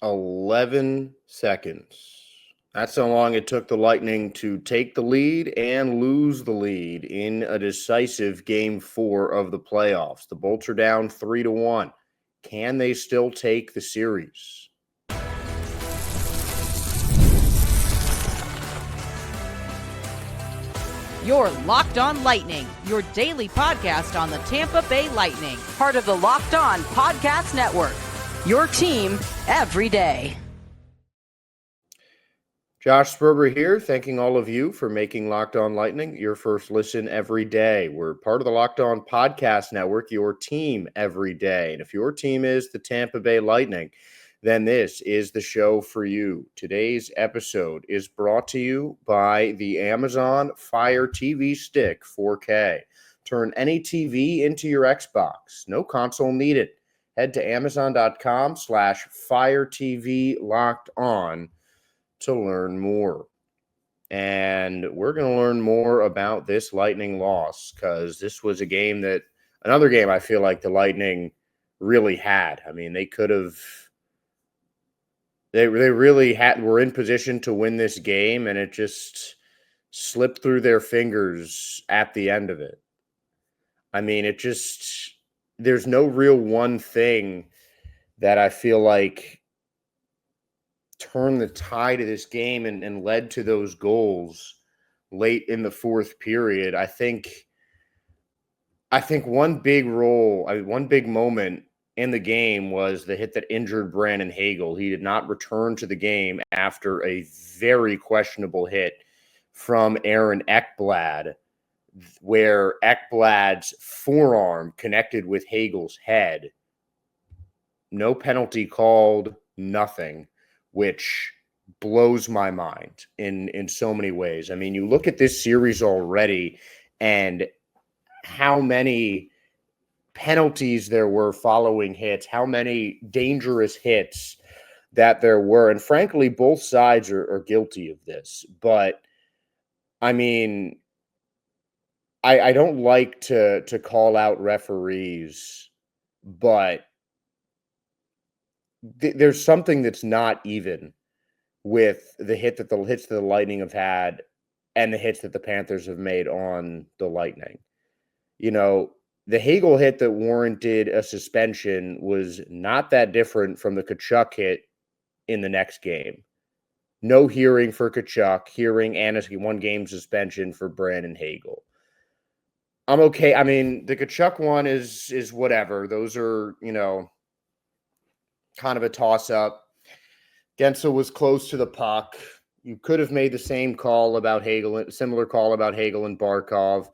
11 seconds. That's how long it took the Lightning to take the lead and lose the lead in a decisive Game 4 of the playoffs. The Bolts are down 3-1. Can they still take the series? You're Locked On Lightning, your daily podcast on the Tampa Bay Lightning, part of the Locked On Podcast Network, your team every day. Josh Sperber here, thanking all of you for making Locked On Lightning your first listen every day. We're part of the Locked On Podcast Network, your team every day. And if your team is the Tampa Bay Lightning, then this is the show for you. Today's episode is brought to you by the Amazon Fire TV Stick 4K. Turn any TV into your Xbox. No console needed. Head to amazon.com/Fire TV Locked On to learn more. And we're going to learn more about this Lightning loss because this was another game I feel like the Lightning really had. I mean, they could have. They really were in position to win this game, and it just slipped through their fingers at the end of it. I mean, there's no real one thing that I feel like turned the tide of this game and led to those goals late in the fourth period. I think one big moment in the game was the hit that injured Brandon Hagel. He did not return to the game after a very questionable hit from Aaron Ekblad, where Ekblad's forearm connected with Hagel's head. No penalty called, nothing, which blows my mind in so many ways. I mean, you look at this series already and how many penalties there were following hits, how many dangerous hits that there were. And frankly, both sides are guilty of this. But I mean, I don't like to call out referees, but there's something that's not even with the hits that the Lightning have had and the hits that the Panthers have made on the Lightning. You know, the Hagel hit that warranted a suspension was not that different from the Tkachuk hit in the next game. No hearing for Tkachuk, hearing and a one-game suspension for Brandon Hagel. I'm okay. I mean, the Tkachuk one is whatever. Those are, kind of a toss-up. Guentzel was close to the puck. You could have made the same call about Hagel, similar call about Hagel and Barkov,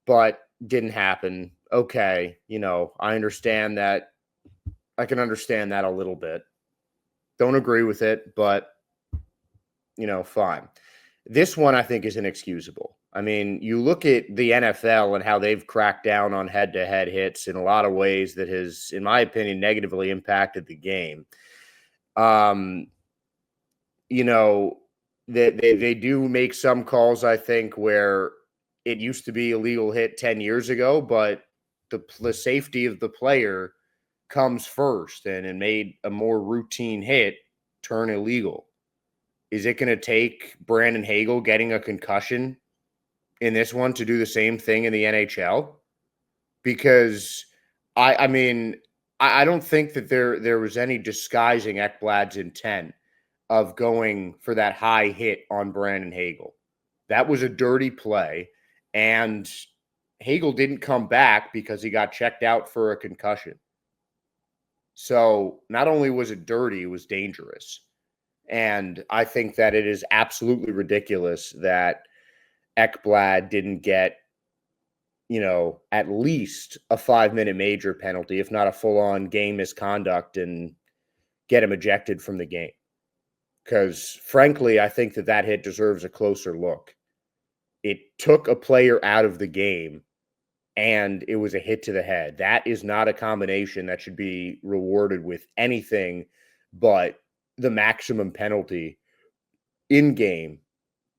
but didn't happen. Okay, I understand that. I can understand that a little bit. Don't agree with it, but, fine. This one, I think, is inexcusable. I mean, you look at the NFL and how they've cracked down on head-to-head hits in a lot of ways that has, in my opinion, negatively impacted the game. They do make some calls, I think, where it used to be a legal hit 10 years ago, but the safety of the player comes first, and it made a more routine hit turn illegal. Is it going to take Brandon Hagel getting a concussion in this one to do the same thing in the NHL? Because, I don't think that there was any disguising Ekblad's intent of going for that high hit on Brandon Hagel. That was a dirty play, and Hagel didn't come back because he got checked out for a concussion. So not only was it dirty, it was dangerous. And I think that it is absolutely ridiculous that Ekblad didn't get, at least a 5-minute major penalty, if not a full-on game misconduct, and get him ejected from the game. Because, frankly, I think that hit deserves a closer look. It took a player out of the game, and it was a hit to the head. That is not a combination that should be rewarded with anything but the maximum penalty in game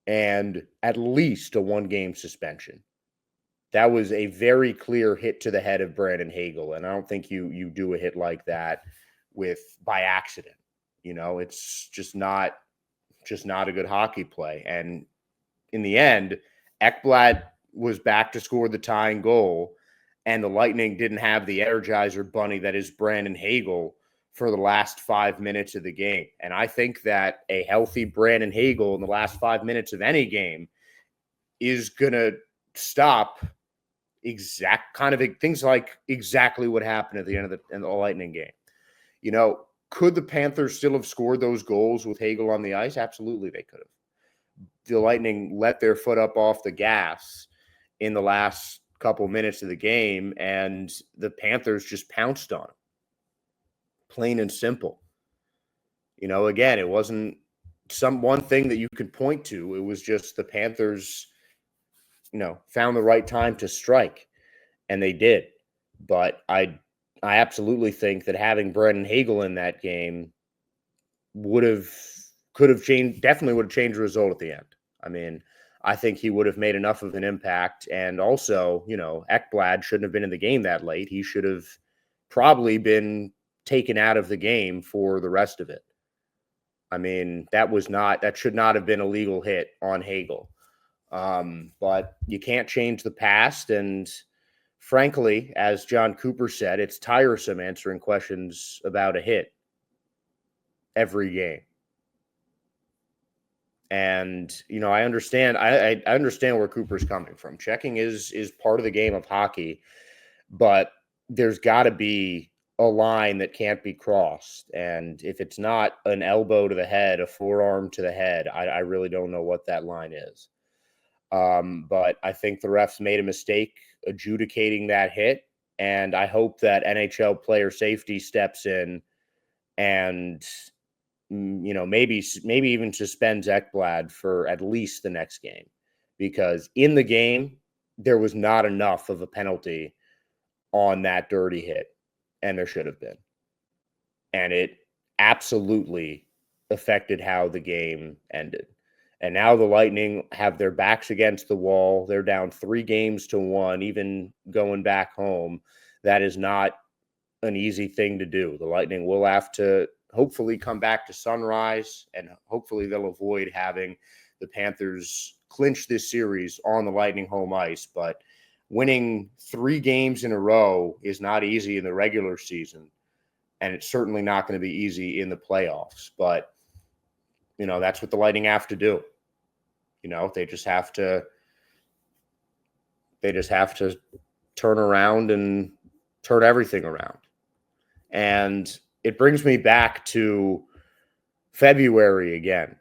and at least a 1-game suspension. That was a very clear hit to the head of Brandon Hagel, and I don't think you do a hit like that by accident. It's just not a good hockey play. And in the end, Ekblad was back to score the tying goal, and the Lightning didn't have the Energizer bunny that is Brandon Hagel for the last 5 minutes of the game. And I think that a healthy Brandon Hagel in the last 5 minutes of any game is going to stop things like exactly what happened at the end of the Lightning game. Could the Panthers still have scored those goals with Hagel on the ice? Absolutely, they could have. The Lightning let their foot up off the gas in the last couple minutes of the game, and the Panthers just pounced on them. Plain and simple. Again, it wasn't one thing that you could point to. It was just the Panthers, found the right time to strike, and they did. But I absolutely think that having Brandon Hagel in that game definitely would have changed the result at the end. I mean, I think he would have made enough of an impact. And also, Ekblad shouldn't have been in the game that late. He should have probably been taken out of the game for the rest of it. I mean, that should not have been a legal hit on Hagel. But you can't change the past. And frankly, as John Cooper said, it's tiresome answering questions about a hit every game. And, I understand. I understand where Cooper's coming from. Checking is part of the game of hockey, but there's got to be a line that can't be crossed. And if it's not an elbow to the head, a forearm to the head, I really don't know what that line is. But I think the refs made a mistake adjudicating that hit, and I hope that NHL player safety steps in and maybe even suspends Ekblad for at least the next game, because in the game there was not enough of a penalty on that dirty hit, and there should have been, and it absolutely affected how the game ended. And now the Lightning have their backs against the wall. They're down 3-1, even going back home. That is not an easy thing to do. The Lightning will have to hopefully come back to Sunrise, and hopefully they'll avoid having the Panthers clinch this series on the Lightning home ice. But winning 3 games in a row is not easy in the regular season, and it's certainly not going to be easy in the playoffs. But that's what the Lightning have to do. They just have to turn around and turn everything around. And it brings me back to February again.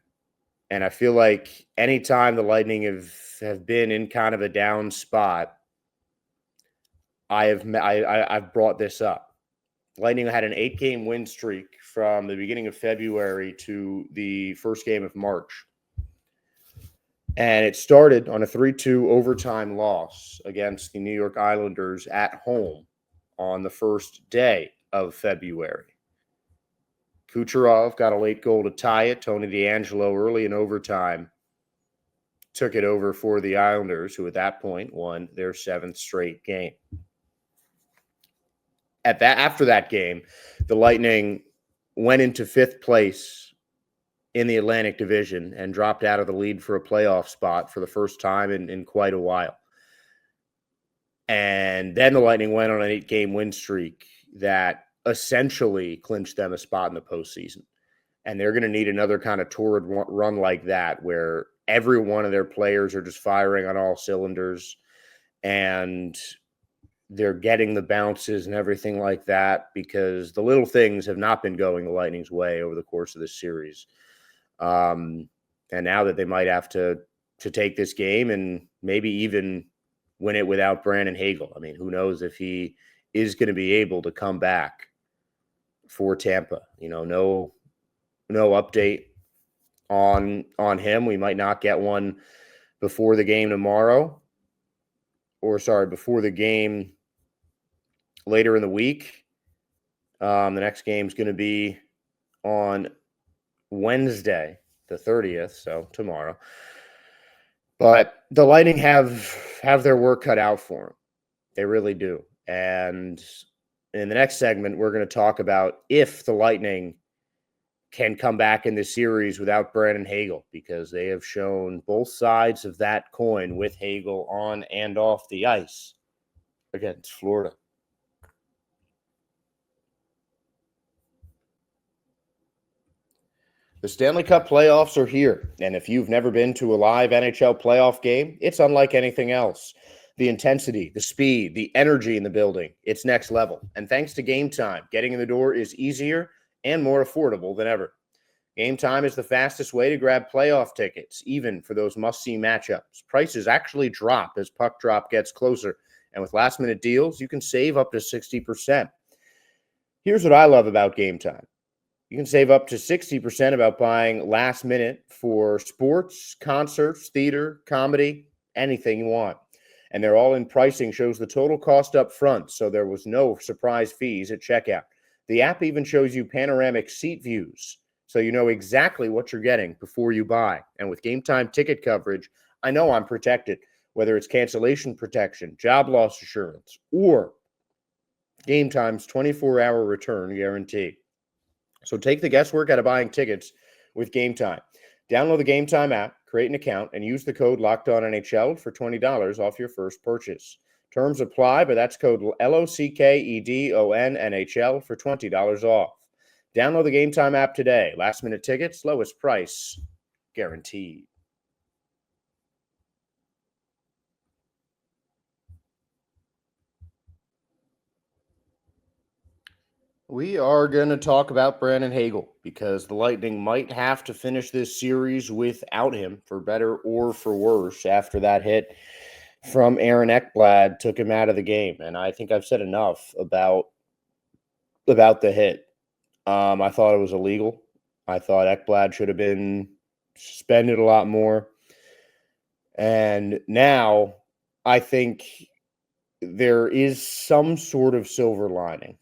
And I feel like anytime the Lightning have been in kind of a down spot, I've brought this up. Lightning had an 8-game win streak from the beginning of February to the first game of March. And it started on a 3-2 overtime loss against the New York Islanders at home on the first day of February. Kucherov got a late goal to tie it. Tony DeAngelo early in overtime took it over for the Islanders, who at that point won their 7th straight game. After that game, the Lightning went into 5th place in the Atlantic Division and dropped out of the lead for a playoff spot for the first time in quite a while. And then the Lightning went on an 8-game win streak that essentially clinched them a spot in the postseason. And they're going to need another kind of torrid run like that, where every one of their players are just firing on all cylinders and they're getting the bounces and everything like that, because the little things have not been going the Lightning's way over the course of this series. And now that they might have to take this game and maybe even win it without Brandon Hagel. I mean, who knows if he is going to be able to come back for Tampa. No update on him. We might not get one before the game tomorrow, before the game later in the week. The next game is going to be on Wednesday, the 30th, so tomorrow. But the Lightning have their work cut out for them. They really do. And in the next segment, we're going to talk about if the Lightning can come back in this series without Brandon Hagel, because they have shown both sides of that coin with Hagel on and off the ice against Florida. The Stanley Cup playoffs are here, and if you've never been to a live NHL playoff game, it's unlike anything else. The intensity, the speed, the energy in the building, it's next level. And thanks to Game Time, getting in the door is easier and more affordable than ever. Game Time is the fastest way to grab playoff tickets, even for those must-see matchups. Prices actually drop as puck drop gets closer, and with last-minute deals, you can save up to 60%. Here's what I love about Game Time. You can save up to 60% about buying last minute for sports, concerts, theater, comedy, anything you want. And they're all in pricing, shows the total cost up front, so there was no surprise fees at checkout. The app even shows you panoramic seat views, so you know exactly what you're getting before you buy. And with Game Time ticket coverage, I know I'm protected, whether it's cancellation protection, job loss assurance, or Game Time's 24-hour return guarantee. So take the guesswork out of buying tickets with Game Time. Download the Game Time app, create an account, and use the code LOCKEDONNHL for $20 off your first purchase. Terms apply, but that's code LOCKEDONNHL for $20 off. Download the Game Time app today. Last-minute tickets, lowest price, guaranteed. We are going to talk about Brandon Hagel, because the Lightning might have to finish this series without him, for better or for worse, after that hit from Aaron Ekblad took him out of the game. And I think I've said enough about the hit. I thought it was illegal. I thought Ekblad should have been suspended a lot more. And now I think there is some sort of silver lining.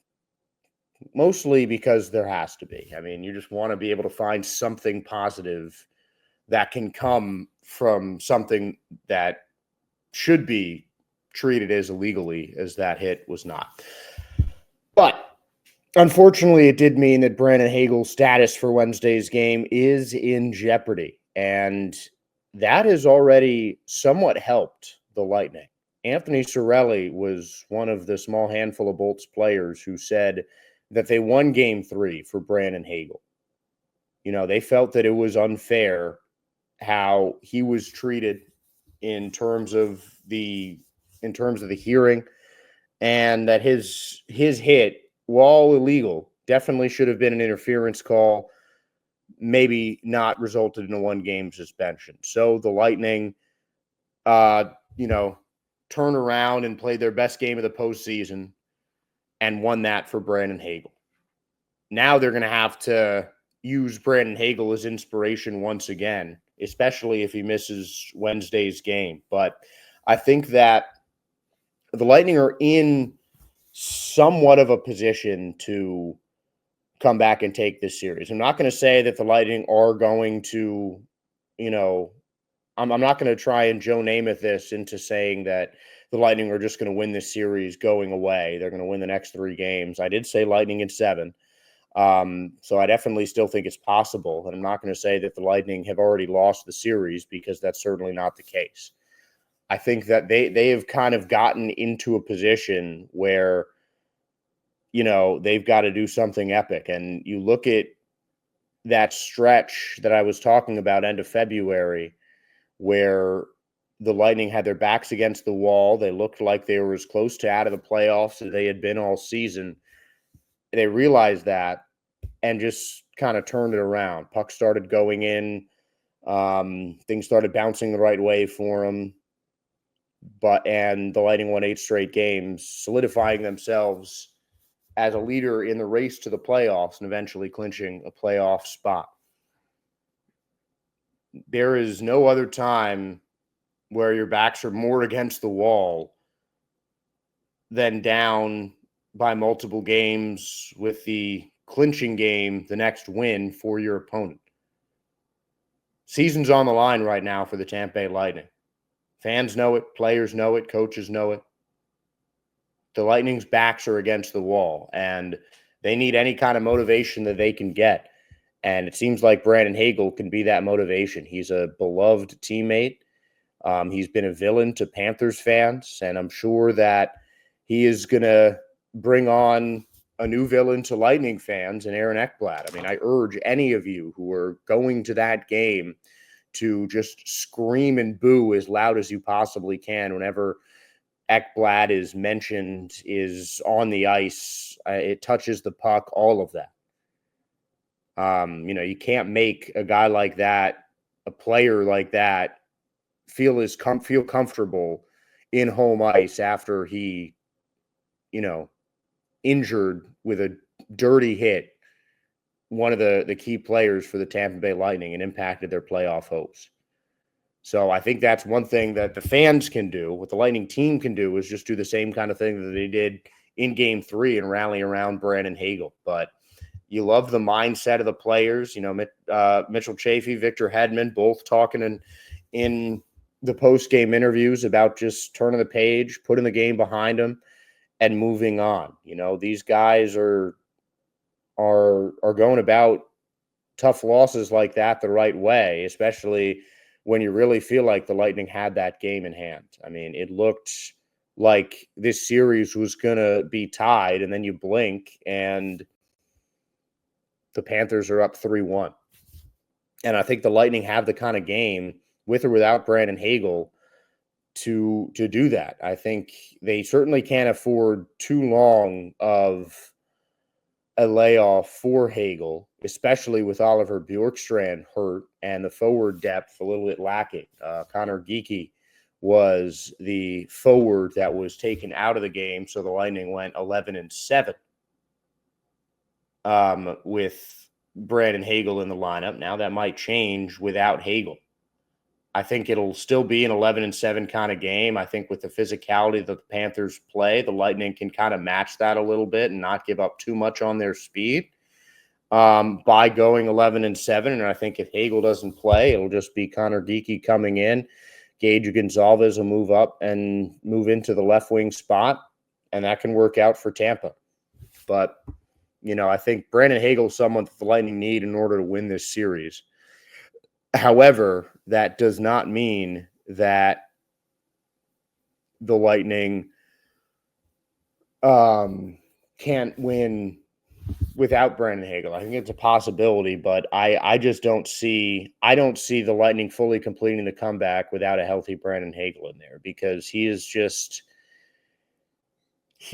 Mostly because there has to be. I mean, you just want to be able to find something positive that can come from something that should be treated as illegally as that hit was not. But unfortunately, it did mean that Brandon Hagel's status for Wednesday's game is in jeopardy. And that has already somewhat helped the Lightning. Anthony Cirelli was one of the small handful of Bolts players who said that they won Game 3 for Brandon Hagel. You know, they felt that it was unfair how he was treated in terms of the hearing, and that his hit, while illegal, definitely should have been an interference call, maybe not resulted in a one-game suspension. So the Lightning, turned around and played their best game of the postseason and won that for Brandon Hagel. Now they're going to have to use Brandon Hagel as inspiration once again, especially if he misses Wednesday's game. But I think that the Lightning are in somewhat of a position to come back and take this series. I'm not going to say that the Lightning are going to, I'm not going to try and Joe Namath this into saying that the Lightning are just going to win this series going away. They're going to win the next 3 games. I did say Lightning in 7. So I definitely still think it's possible. And I'm not going to say that the Lightning have already lost the series, because that's certainly not the case. I think that they have kind of gotten into a position where, they've got to do something epic. And you look at that stretch that I was talking about, end of February, where the Lightning had their backs against the wall. They looked like they were as close to out of the playoffs as they had been all season. They realized that and just kind of turned it around. Puck started going in. Things started bouncing the right way for them. And the Lightning won 8 straight games, solidifying themselves as a leader in the race to the playoffs and eventually clinching a playoff spot. There is no other time where your backs are more against the wall than down by multiple games with the clinching game, the next win for your opponent. Season's on the line right now for the Tampa Bay Lightning. Fans know it, players know it, coaches know it. The Lightning's backs are against the wall, and they need any kind of motivation that they can get. And it seems like Brandon Hagel can be that motivation. He's a beloved teammate. He's been a villain to Panthers fans, and I'm sure that he is going to bring on a new villain to Lightning fans and Aaron Ekblad. I mean, I urge any of you who are going to that game to just scream and boo as loud as you possibly can whenever Ekblad is mentioned, is on the ice. It touches the puck, all of that. You can't make a guy like that, a player like that, feel comfortable in home ice after he, injured with a dirty hit one of the key players for the Tampa Bay Lightning and impacted their playoff hopes. So I think that's one thing that the fans can do. What the Lightning team can do is just do the same kind of thing that they did in Game 3 and rally around Brandon Hagel. But you love the mindset of the players. Mitchell Chaffee, Victor Hedman, both talking in the post-game interviews about just turning the page, putting the game behind them, and moving on. These guys are going about tough losses like that the right way, especially when you really feel like the Lightning had that game in hand. I mean, it looked like this series was going to be tied, and then you blink, and the Panthers are up 3-1. And I think the Lightning have the kind of game, with or without Brandon Hagel, to do that. I think they certainly can't afford too long of a layoff for Hagel, especially with Oliver Bjorkstrand hurt and the forward depth a little bit lacking. Connor Geekie was the forward that was taken out of the game, so the Lightning went 11-7 with Brandon Hagel in the lineup. Now that might change without Hagel. I think it'll still be an 11-7 kind of game. I think with the physicality that the Panthers play, the Lightning can kind of match that a little bit and not give up too much on their speed by going 11-7. And I think if Hagel doesn't play, it'll just be Connor Geekie coming in. Gage Gonzalez will move up and move into the left wing spot, and that can work out for Tampa. But, I think Brandon Hagel is someone that the Lightning need in order to win this series. However, that does not mean that the Lightning can't win without Brandon Hagel. I think it's a possibility, but I just don't see the Lightning fully completing the comeback without a healthy Brandon Hagel in there, because he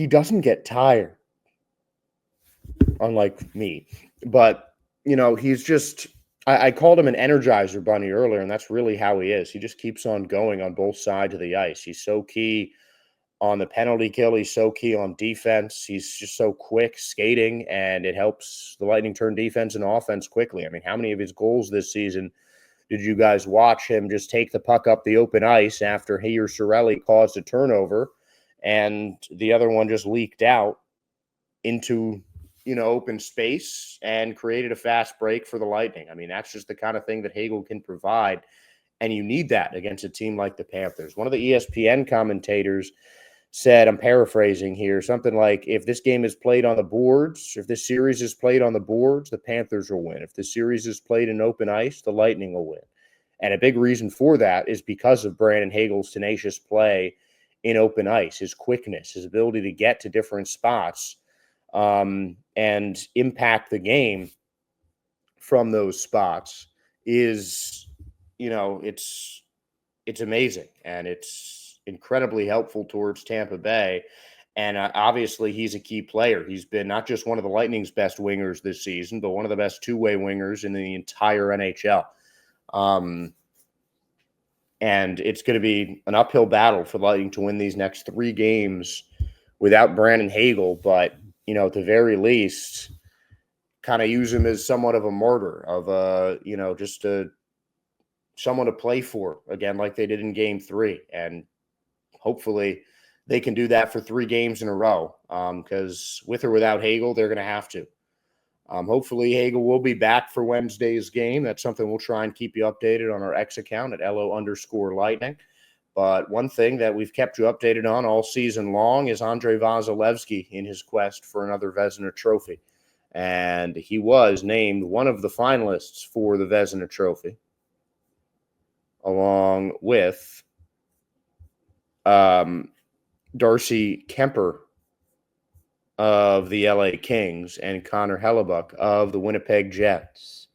doesn't get tired, unlike me. But, he's just – I called him an Energizer bunny earlier, and that's really how he is. He just keeps on going on both sides of the ice. He's so key on the penalty kill. He's so key on defense. He's just so quick skating, and it helps the Lightning turn defense and offense quickly. I mean, how many of his goals this season did you guys watch him just take the puck up the open ice after he or Cirelli caused a turnover, and the other one just leaked out into open space and created a fast break for the Lightning? I mean, that's just the kind of thing that Hagel can provide, and you need that against a team like the Panthers. One of the ESPN commentators said, I'm paraphrasing here, something like, if this game is played on the boards, if this series is played on the boards, the Panthers will win. If the series is played in open ice, the Lightning will win. And a big reason for that is because of Brandon Hagel's tenacious play in open ice, his quickness, his ability to get to different spots and impact the game from those spots is, it's amazing, and it's incredibly helpful towards Tampa Bay. And obviously he's a key player. He's been not just one of the Lightning's best wingers this season, but one of the best two-way wingers in the entire NHL. And it's going to be an uphill battle for the Lightning to win these next 3 games without Brandon Hagel, but at the very least, kind of use him as somewhat of a martyr, of just someone to play for again, like they did in Game 3. And hopefully they can do that for 3 games in a row, because with or without Hagel, they're going to have to. Hopefully Hagel will be back for Wednesday's game. That's something we'll try and keep you updated on our X account at LO_Lightning. But one thing that we've kept you updated on all season long is Andrei Vasilevskiy in his quest for another Vezina trophy. And he was named one of the finalists for the Vezina Trophy, along with Darcy Kemper of the LA Kings and Connor Hellebuck of the Winnipeg Jets.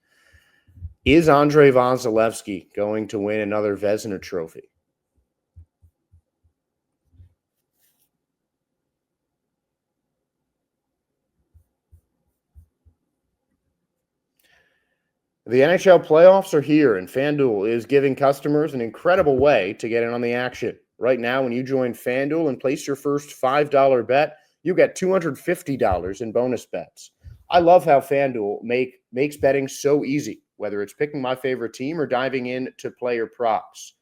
Is Andrei Vasilevskiy going to win another Vezina Trophy? The NHL playoffs are here, and FanDuel is giving customers an incredible way to get in on the action. Right now, when you join FanDuel and place your first $5 bet, you get $250 in bonus bets. I love how FanDuel makes betting so easy, whether it's picking my favorite team or diving into player props.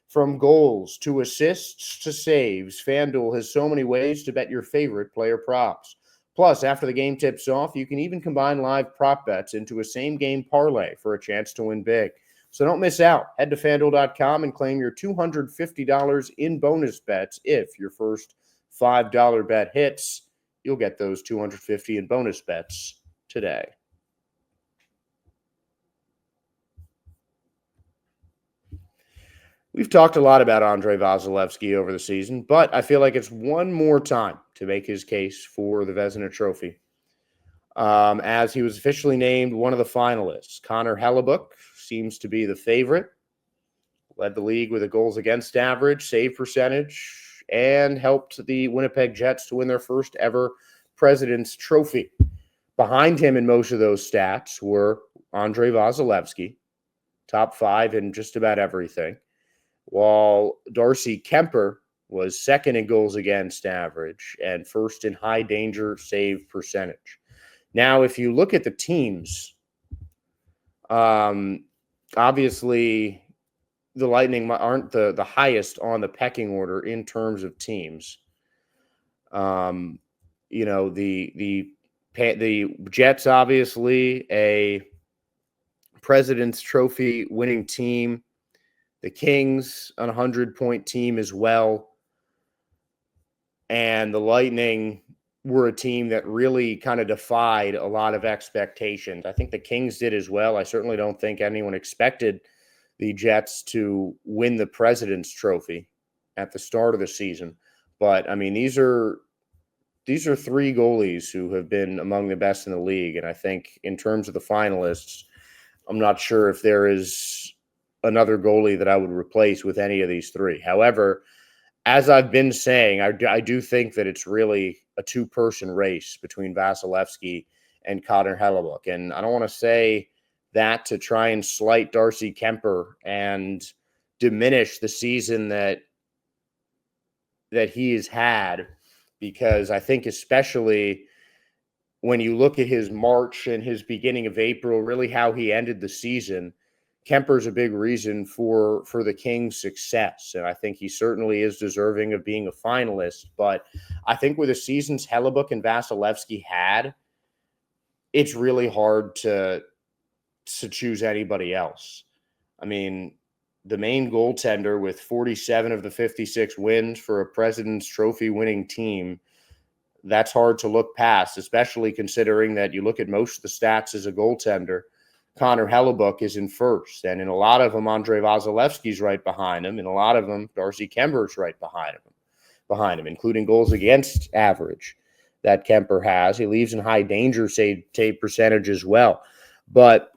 From goals to assists to saves, FanDuel has so many ways to bet your favorite player props. Plus, after the game tips off, you can even combine live prop bets into a same-game parlay for a chance to win big. So don't miss out. Head to FanDuel.com and claim your $250 in bonus bets. If your first $5 bet hits, you'll get those $250 in bonus bets today. We've talked a lot about Andrei Vasilevskiy over the season, but I feel like it's one more time to make his case for the Vezina Trophy. As he was officially named one of the finalists. Connor Hellebuck seems to be the favorite. Led the league with a goals against average, save percentage, and helped the Winnipeg Jets to win their first ever President's Trophy. Behind him in most of those stats were Andrei Vasilevskiy, top 5 in just about everything, while Darcy Kemper was second in goals against average and first in high danger save percentage. Now, if you look at the teams, obviously the Lightning aren't the highest on the pecking order in terms of teams. The Jets, obviously, a President's Trophy winning team. The Kings, an 100-point team as well. And the Lightning were a team that really kind of defied a lot of expectations. I think the Kings did as well. I certainly don't think anyone expected the Jets to win the President's Trophy at the start of the season. But, I mean, these are 3 goalies who have been among the best in the league. And I think in terms of the finalists, I'm not sure if there is another goalie that I would replace with any of these 3. However, as I've been saying, I do think that it's really a 2-person race between Vasilevskiy and Connor Hellebuck. And I don't want to say that to try and slight Darcy Kemper and diminish the season that he has had, because I think especially when you look at his March and his beginning of April, really how he ended the season, Kemper's a big reason for the Kings' success, and I think he certainly is deserving of being a finalist. But I think with the seasons Hellebuck and Vasilevskiy had, it's really hard to choose anybody else. I mean, the main goaltender with 47 of the 56 wins for a President's Trophy winning team, that's hard to look past, especially considering that you look at most of the stats as a goaltender. Connor Hellebuck is in first, and in a lot of them, Andrei Vasilevskiy's right behind him. In a lot of them, Darcy Kemper's right behind him, including goals against average that Kemper has. He leaves in high danger save percentage as well. But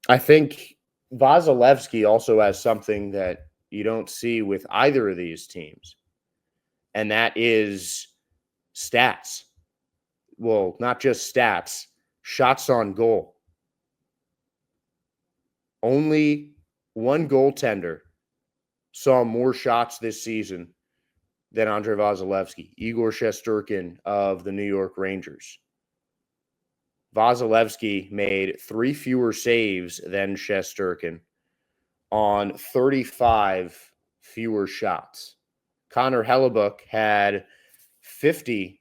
I think Vasilevskiy also has something that you don't see with either of these teams, and that is stats. Well, not just stats, shots on goal. Only one goaltender saw more shots this season than Andrei Vasilevskiy, Igor Shesterkin of the New York Rangers. Vasilevskiy made 3 fewer saves than Shesterkin on 35 fewer shots. Connor Hellebuck had 50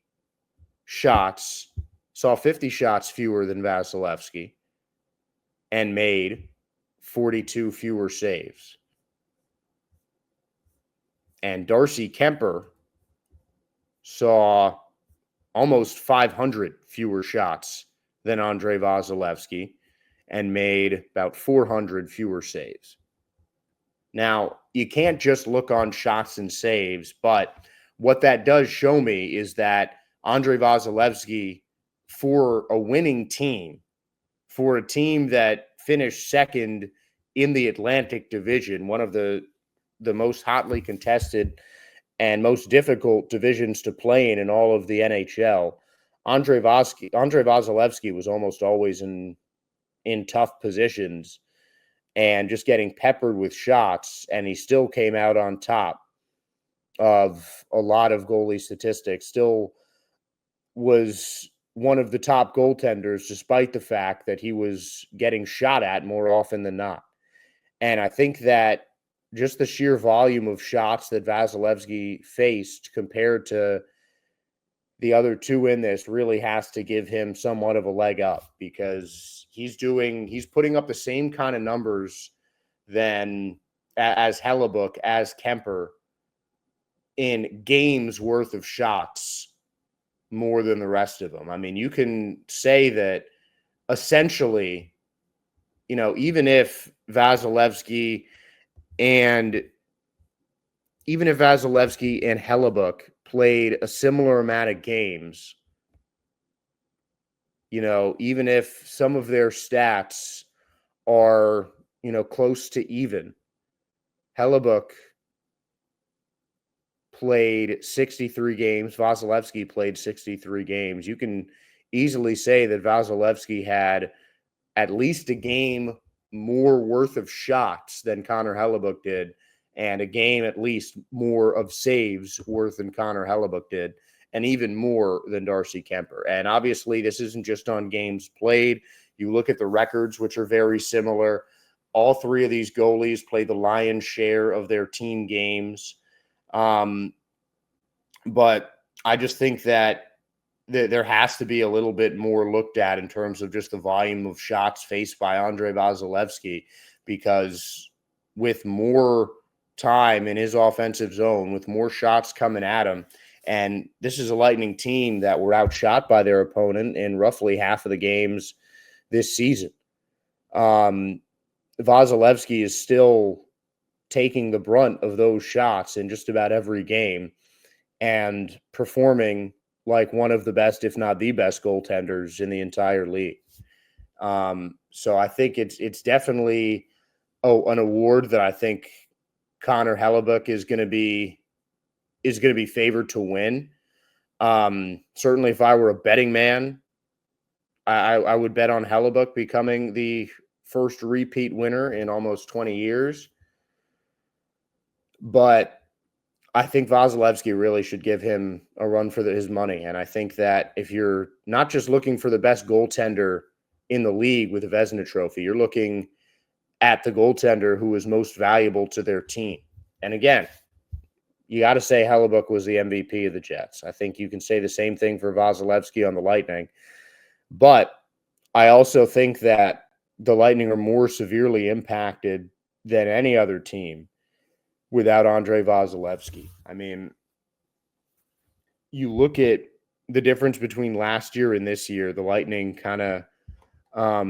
shots, saw 50 shots fewer than Vasilevskiy, and made 42 fewer saves. And Darcy Kemper saw almost 500 fewer shots than Andrei Vasilevskiy and made about 400 fewer saves. Now, you can't just look on shots and saves, but what that does show me is that Andrei Vasilevskiy, for a winning team, for a team that finished second in the Atlantic Division, one of the most hotly contested and most difficult divisions to play in all of the NHL, Andrei Vasilevskiy was almost always in tough positions and just getting peppered with shots, and he still came out on top of a lot of goalie statistics, still was one of the top goaltenders, despite the fact that he was getting shot at more often than not. And I think that just the sheer volume of shots that Vasilevskiy faced compared to the other two in this really has to give him somewhat of a leg up, because he's putting up the same kind of numbers as Hellebuyck, as Kemper, in games worth of shots more than the rest of them. I mean, you can say that essentially, even if Vasilevskiy and Hellebuyck played a similar amount of games, even if some of their stats are, close to even, Hellebuyck played 63 games. Vasilevskiy played 63 games. You can easily say that Vasilevskiy had at least a game more worth of shots than Connor Hellebuyck did, and a game at least more of saves worth than Connor Hellebuyck did, and even more than Darcy Kemper. And obviously, this isn't just on games played. You look at the records, which are very similar. All three of these goalies play the lion's share of their team games. But I just think that there has to be a little bit more looked at in terms of just the volume of shots faced by Andrei Vasilevskiy, because with more time in his offensive zone, with more shots coming at him, and this is a Lightning team that were outshot by their opponent in roughly half of the games this season. Vasilevskiy is still taking the brunt of those shots in just about every game and performing like one of the best, if not the best, goaltenders in the entire league. So I think it's definitely an award that I think Connor Hellebuyck is going to be favored to win. Certainly, if I were a betting man, I would bet on Hellebuyck becoming the first repeat winner in almost 20 years. But I think Vasilevskiy really should give him a run for his money. And I think that if you're not just looking for the best goaltender in the league with the Vezina trophy, you're looking at the goaltender who is most valuable to their team. And again, you got to say Hellebuyck was the MVP of the Jets. I think you can say the same thing for Vasilevskiy on the Lightning. But I also think that the Lightning are more severely impacted than any other team without Andrei Vasilevskiy. I mean, you look at the difference between last year and this year, the Lightning kind of, I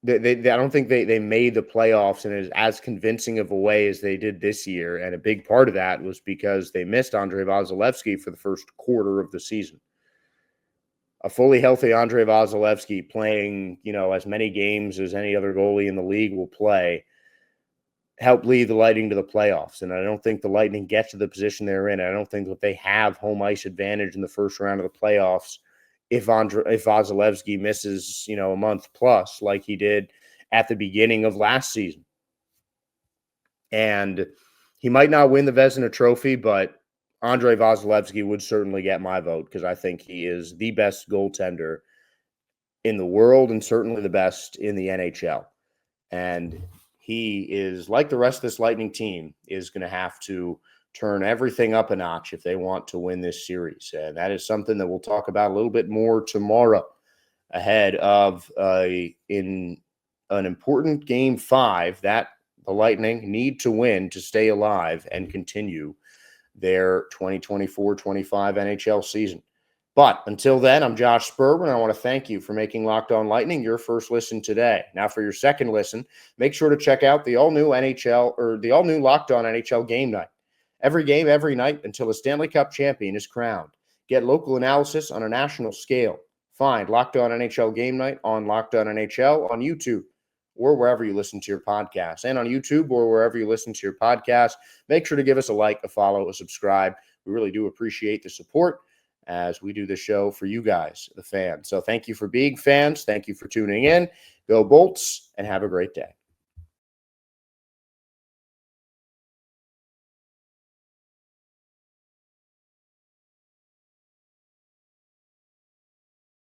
don't think they made the playoffs in as convincing of a way as they did this year. And a big part of that was because they missed Andrei Vasilevskiy for the first quarter of the season. A fully healthy Andrei Vasilevskiy playing, as many games as any other goalie in the league will play, helped lead the Lightning to the playoffs. And I don't think the Lightning get to the position they're in. I don't think that they have home ice advantage in the first round of the playoffs if Vasilevskiy misses, a month plus like he did at the beginning of last season. And he might not win the Vezina trophy, but Andrei Vasilevskiy would certainly get my vote, because I think he is the best goaltender in the world and certainly the best in the NHL. And he is, like the rest of this Lightning team, is going to have to turn everything up a notch if they want to win this series. And that is something that we'll talk about a little bit more tomorrow ahead of in an important Game 5 that the Lightning need to win to stay alive and continue their 2024-25 NHL season. But until then, I'm Josh Sperber, and I want to thank you for making Locked On Lightning your first listen today. Now, for your second listen, make sure to check out the all-new Locked On NHL Game Night. Every game, every night, until a Stanley Cup champion is crowned. Get local analysis on a national scale. Find Locked On NHL Game Night on Locked On NHL on YouTube or wherever you listen to your podcast. And on YouTube or wherever you listen to your podcast, make sure to give us a like, a follow, a subscribe. We really do appreciate the support as we do the show for you guys, the fans. So thank you for being fans. Thank you for tuning in. Go Bolts, and have a great day.